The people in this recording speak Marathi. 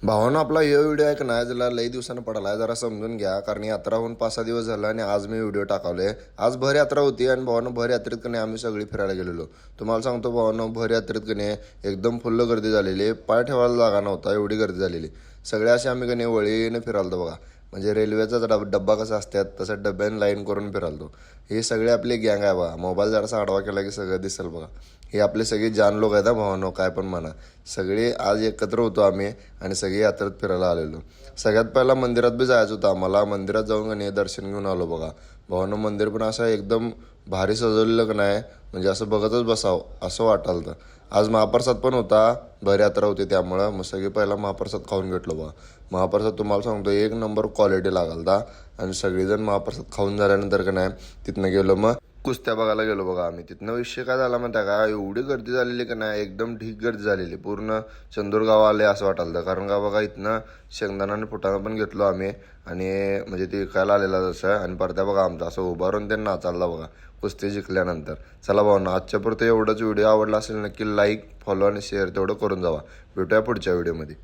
भावानं आपला हे व्हिडिओ आहे का नाही ज्याला लई दिवसानं पडाला आहे जरा समजून घ्या, कारण यात्रा होऊन 5-6 दिवस झाला आणि आज मी व्हिडिओ टाकवले. आज भर यात्रा होती आणि भावानं भर यात्रेत का नाही आम्ही सगळी फिरायला गेलेलो. तुम्हाला सांगतो भावानं भर यात्रेत का नाही एकदम फुल्ल गर्दी झालेली, पाय ठेवायला जागा नव्हता एवढी गर्दी झालेली. सगळे असे आम्ही का नाही वळीने फिरालतो बघा. म्हणजे रेल्वेचा डब्बा कसा असतात तसं डब्याने लाईन करून फिरालतो. हे सगळे आपली गँग आहे बघा. मोबाईल जरासा आडवा केला की सगळं दिसेल बघा. हे आपले सगळे जान लोक आहेत भावानो, काय पण म्हणा. सगळे आज एकत्र होतो आम्ही आणि सगळे यात्रेत फिरायला आलेलो. सगळ्यात पहिला मंदिरात बी जायचं होतं आम्हाला. मंदिरात जाऊन का नाही दर्शन घेऊन आलो बघा. भावानो मंदिर पण असं एकदम भारी सजवलेलं का नाही, म्हणजे असं बघतच बसावं असं वाटालं. तर आज महाप्रसाद पण होता, भर यात्रा होती त्यामुळं मग सगळे पहिला महाप्रसाद खाऊन घेतलो बघा. महाप्रसाद तुम्हाला सांगतो एक नंबर क्वालिटी लागलता. आणि सगळेजण महाप्रसाद खाऊन झाल्यानंतर का नाही तिथनं गेलो मग कुस्त्या बघायला गेलो बघा आम्ही. तिथनं विषय काय झाला म्हणता का, एवढी गर्दी झालेली का नाही, एकदम ढीक गर्दी झालेली. पूर्ण चंदूरगाव आले असं वाटालं. कारण का बघा इथनं शेंगदाणा आणि फुटाणं पण घेतलो आम्ही आणि म्हणजे ते विकायला आलेला जसं. आणि परत्या बघा आमचा असं उभारून त्यांना नाचायला बघा कुस्ती जिंकल्यानंतर. चला भाऊ ना आजच्यापुरतं एवढंच. व्हिडिओ आवडला असेल नक्की लाईक फॉलो आणि शेअर तेवढं करून जावा. भेटूया पुढच्या व्हिडिओमध्ये.